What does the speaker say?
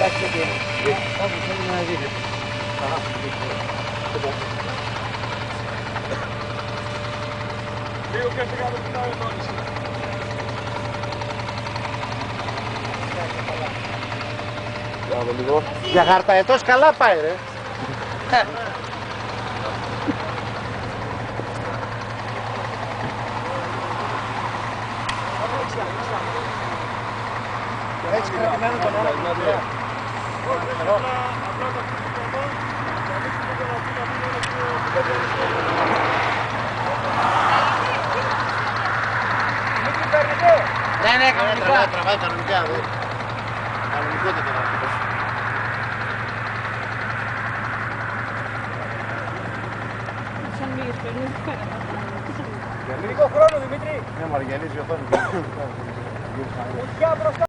Λίγο και σε κάτω την άλλη τόνιση. Για χαρταετός καλά πάει ρε. Έτσι κρατημένο τον άλλο. Ναι, κανονικά. Τραβάει κανονικά. Κανονικό δεν τραβάει. Λίγο χρόνο, Δημήτρη. Ναι, Μαργιανής, η οθόνη.